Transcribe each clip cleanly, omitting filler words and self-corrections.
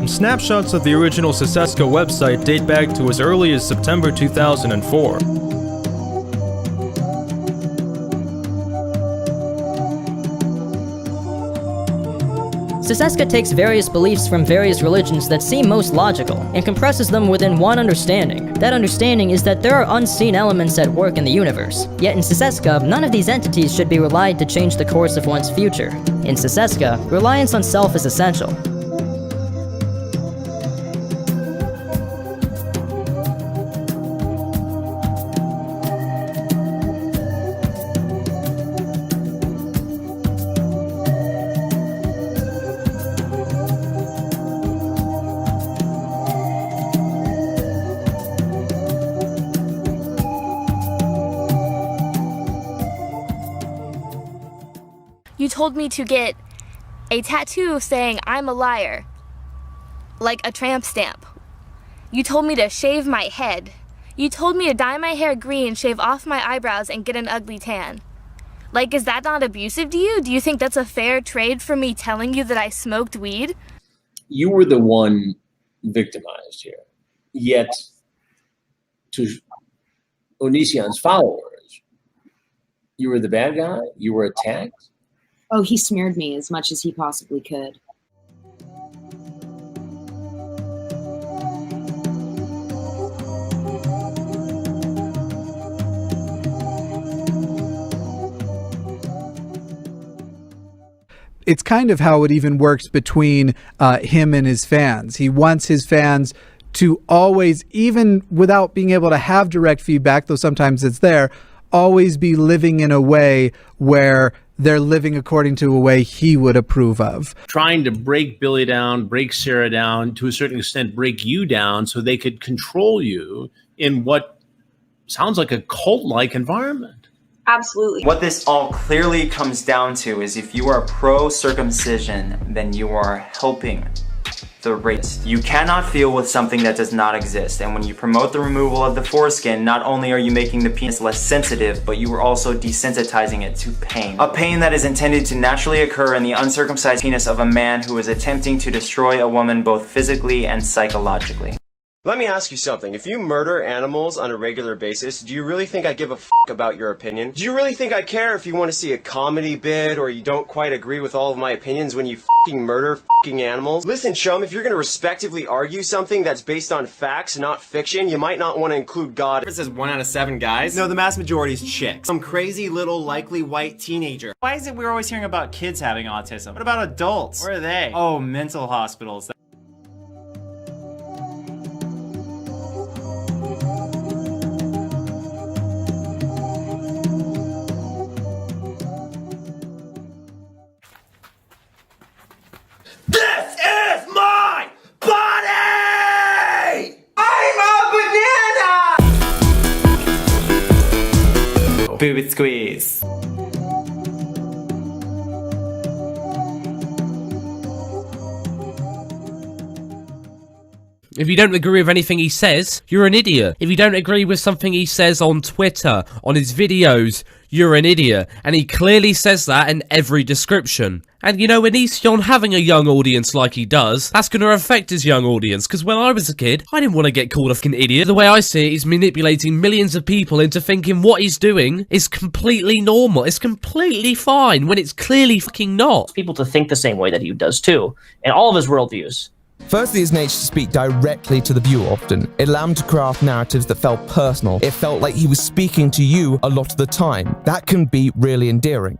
Some snapshots of the original Sicesca website date back to as early as September 2004. Sicesca takes various beliefs from various religions that seem most logical, and compresses them within one understanding. That understanding is that there are unseen elements at work in the universe. Yet in Sicesca, none of these entities should be relied to change the course of one's future. In Sicesca, reliance on self is essential. You told me to get a tattoo saying I'm a liar, like a tramp stamp. You told me to shave my head. You told me to dye my hair green, shave off my eyebrows, and get an ugly tan. Like, is that not abusive to you? Do you think that's a fair trade for me telling you that I smoked weed? You were the one victimized here. Yet, to Onision's followers, you were the bad guy? You were attacked? Oh, he smeared me as much as he possibly could. It's kind of how it even works between him and his fans. He wants his fans to always, even without being able to have direct feedback, though sometimes it's there, always be living in a way where they're living according to a way he would approve of. Trying to break Billy down, break Sarah down, to a certain extent break you down so they could control you in what sounds like a cult-like environment. Absolutely. What this all clearly comes down to is if you are pro-circumcision, then you are helping the race. You cannot feel with something that does not exist, and when you promote the removal of the foreskin, not only are you making the penis less sensitive, but you are also desensitizing it to pain. A pain that is intended to naturally occur in the uncircumcised penis of a man who is attempting to destroy a woman both physically and psychologically. Let me ask you something. If you murder animals on a regular basis, do you really think I give a f*** about your opinion? Do you really think I care if you want to see a comedy bit or you don't quite agree with all of my opinions when you f***ing murder f***ing animals? Listen, chum, if you're going to respectively argue something that's based on facts, not fiction, you might not want to include God. It says 1 out of 7 guys? No, the mass majority is chicks. Some crazy little likely white teenager. Why is it we're always hearing about kids having autism? What about adults? Where are they? Oh, mental hospitals. This is my body! I'm a banana! Booby squeeze. If you don't agree with anything he says, you're an idiot. If you don't agree with something he says on Twitter, on his videos, you're an idiot. And he clearly says that in every description. And you know, Onision having a young audience like he does, that's going to affect his young audience. Because when I was a kid, I didn't want to get called a fucking idiot. The way I see it, he's manipulating millions of people into thinking what he's doing is completely normal. It's completely fine, when it's clearly fucking not. People to think the same way that he does too, in all of his worldviews. Firstly, his nature to speak directly to the viewer often. It allowed him to craft narratives that felt personal. It felt like he was speaking to you a lot of the time. That can be really endearing.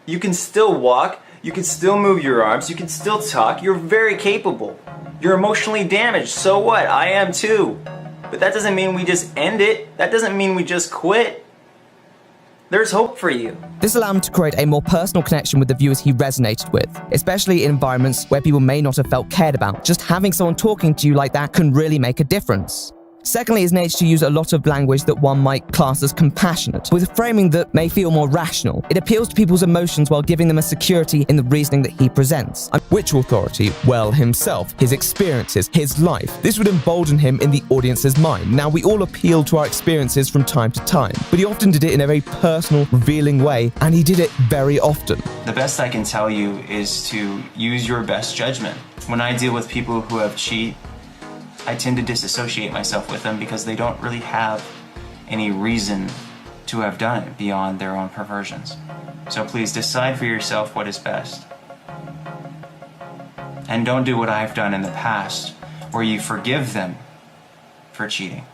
You can still walk, you can still move your arms, you can still talk, you're very capable. You're emotionally damaged, so what? I am too. But that doesn't mean we just end it. That doesn't mean we just quit. There's hope for you. This allowed him to create a more personal connection with the viewers he resonated with, especially in environments where people may not have felt cared about. Just having someone talking to you like that can really make a difference. Secondly, his nature to use a lot of language that one might class as compassionate, with a framing that may feel more rational. It appeals to people's emotions while giving them a security in the reasoning that he presents. Which authority? Well, himself, his experiences, his life. This would embolden him in the audience's mind. Now, we all appeal to our experiences from time to time, but he often did it in a very personal, revealing way, and he did it very often. The best I can tell you is to use your best judgment. When I deal with people who have cheated, I tend to disassociate myself with them because they don't really have any reason to have done it beyond their own perversions. So please decide for yourself what is best. And don't do what I've done in the past, where you forgive them for cheating.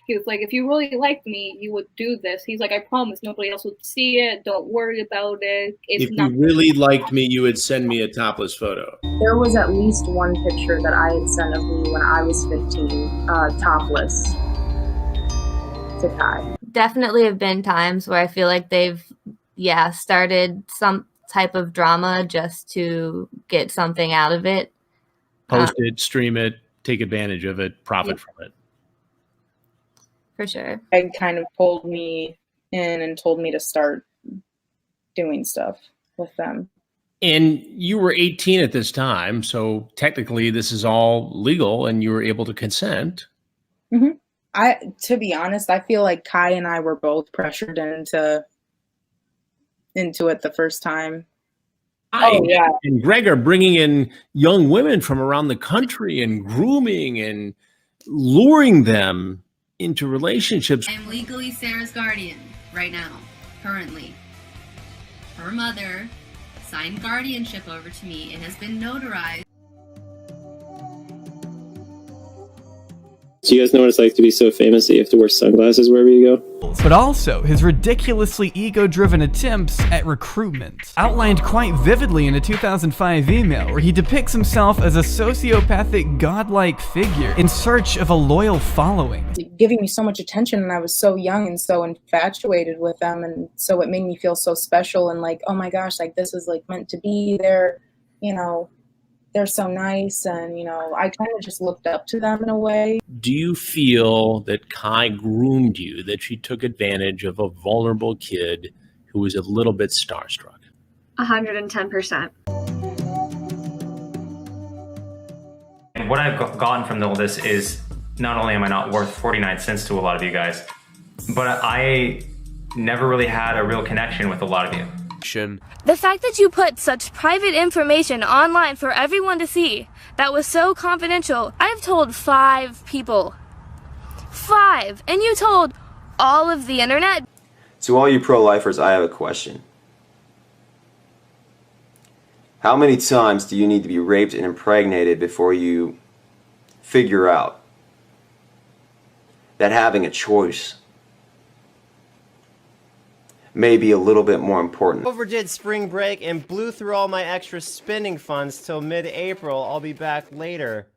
He was like, if you really liked me, you would do this. He's like, I promise nobody else would see it. Don't worry about it. It's If not. you really liked me, you would send me a topless photo. There was at least one picture that I had sent of me when I was 15, topless, to Kai. Definitely have been times where I feel like they've, started some type of drama just to get something out of it. Post it, stream it, take advantage of it, profit from it. For sure. Greg kind of pulled me in and told me to start doing stuff with them. And you were 18 at this time, so technically this is all legal and you were able to consent. Mm-hmm. To be honest, I feel like Kai and I were both pressured into it the first time. Yeah. And Greg are bringing in young women from around the country and grooming and luring them into relationships. I'm legally Sarah's guardian right now, currently. Her mother signed guardianship over to me. It has been notarized. Do you guys know what it's like to be so famous that you have to wear sunglasses wherever you go? But also his ridiculously ego-driven attempts at recruitment, outlined quite vividly in a 2005 email where he depicts himself as a sociopathic godlike figure in search of a loyal following. Giving me so much attention, and I was so young and so infatuated with them, and so it made me feel so special and like, oh my gosh, like this is like meant to be. They're so nice, and I kind of just looked up to them in a way. Do you feel that Kai groomed you, that she took advantage of a vulnerable kid who was a little bit starstruck? 110%. And what I've gotten from all this is not only am I not worth 49 cents to a lot of you guys, but I never really had a real connection with a lot of you. The fact that you put such private information online for everyone to see, that was so confidential. I've told 5 people. 5! And you told all of the internet? To all you pro-lifers, I have a question. How many times do you need to be raped and impregnated before you figure out that having a choice may be a little bit more important? Overdid spring break and blew through all my extra spending funds till mid-April. I'll be back later.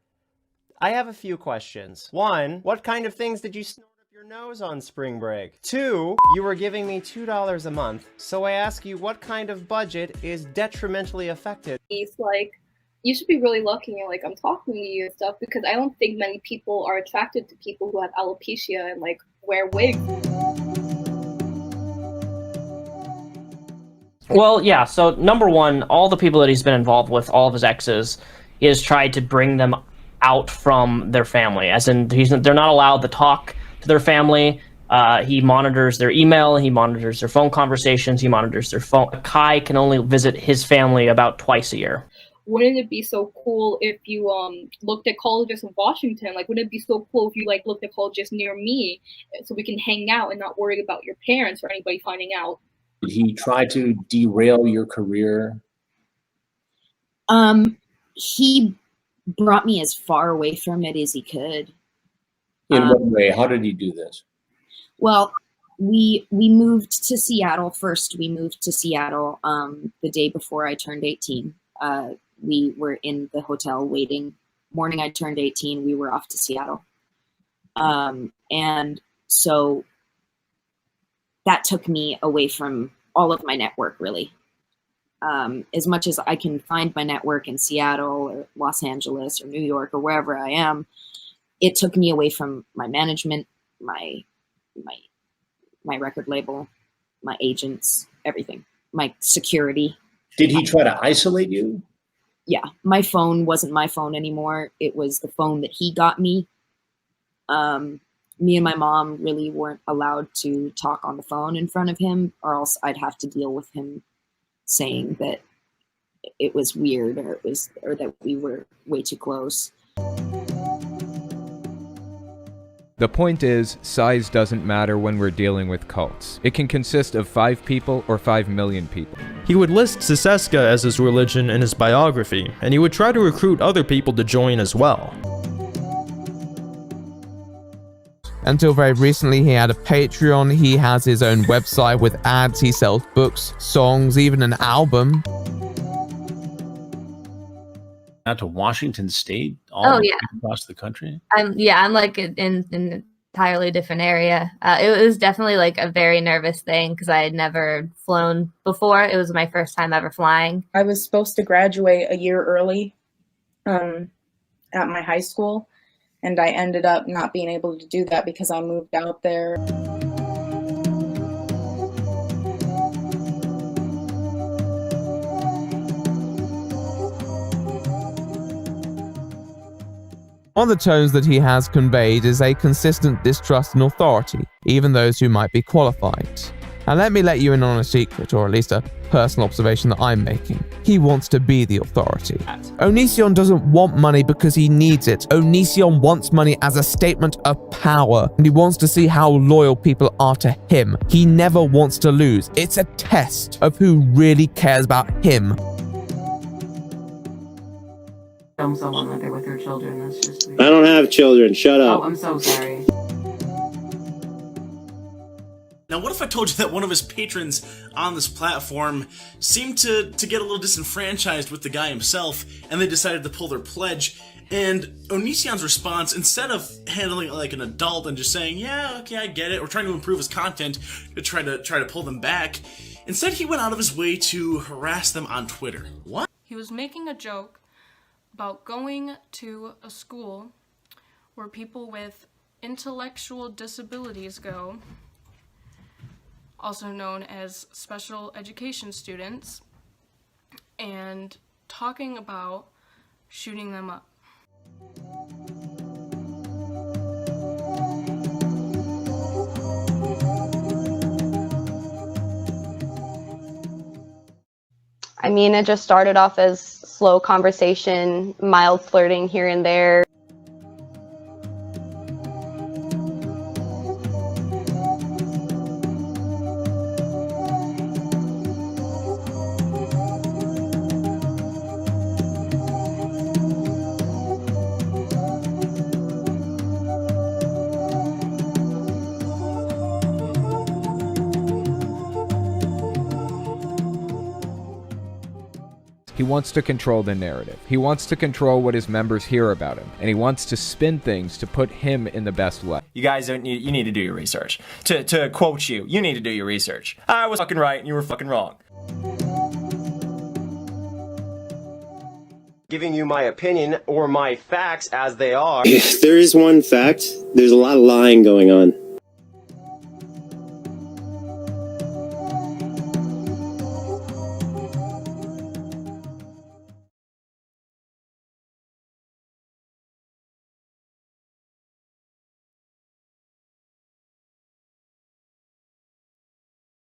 I have a few questions. 1, what kind of things did you snort up your nose on spring break? 2, you were giving me $2 a month, so I ask you, what kind of budget is detrimentally affected? He's like, you should be really lucky, and like I'm talking to you and stuff, because I don't think many people are attracted to people who have alopecia and like wear wigs. Well, yeah, so number one, all the people that he's been involved with, all of his exes, he has tried to bring them out from their family. As in, they're not allowed to talk to their family. He monitors their email, he monitors their phone conversations, he monitors their phone. Kai can only visit his family about twice a year. Wouldn't it be so cool if you looked at colleges in Washington? Like, wouldn't it be so cool if you like looked at colleges near me so we can hang out and not worry about your parents or anybody finding out? Did he try to derail your career? He brought me as far away from it as he could. In what way? How did he do this? Well, we moved to Seattle first. We moved to Seattle the day before I turned 18. We were in the hotel waiting. Morning I turned 18, we were off to Seattle. And so that took me away from all of my network, really. as much as I can find my network in Seattle or Los Angeles or New York or wherever I am, it took me away from my management, my record label, my agents, everything, my security. Did he try to isolate you? Yeah, my phone wasn't my phone anymore. It was the phone that he got me. Me and my mom really weren't allowed to talk on the phone in front of him, or else I'd have to deal with him saying that it was weird or that we were way too close. The point is, size doesn't matter when we're dealing with cults. It can consist of 5 people or 5 million people. He would list Sicesca as his religion in his biography, and he would try to recruit other people to join as well. Until very recently, he had a Patreon, he has his own website with ads, he sells books, songs, even an album. Out to Washington State, Oh, yeah. across the country. I'm like in an entirely different area. It was definitely like a very nervous thing because I had never flown before. It was my first time ever flying. I was supposed to graduate a year early at my high school, and I ended up not being able to do that because I moved out there. One of the tones that he has conveyed is a consistent distrust in authority, even those who might be qualified. And let me let you in on a secret, or at least a personal observation that I'm making. He wants to be the authority. Onision doesn't want money because he needs it. Onision wants money as a statement of power, and he wants to see how loyal people are to him. He never wants to lose. It's a test of who really cares about him. Film someone out there with her children. That's just weird. I don't have children. Shut up. Oh, I'm so sorry. Now, what if I told you that one of his patrons on this platform seemed to get a little disenfranchised with the guy himself, and they decided to pull their pledge? And Onision's response, instead of handling it like an adult and just saying, "Yeah, okay, I get it," or trying to improve his content to try to pull them back, instead he went out of his way to harass them on Twitter. What? He was making a joke about going to a school where people with intellectual disabilities go, also known as special education students, and talking about shooting them up. I mean, it just started off as slow conversation, mild flirting here and there. He wants to control the narrative. He wants to control what his members hear about him, and he wants to spin things to put him in the best light. You guys you need to do your research. To quote you need to do your research. I was fucking right and you were fucking wrong. Giving you my opinion or my facts as they are. If there is one fact, there's a lot of lying going on.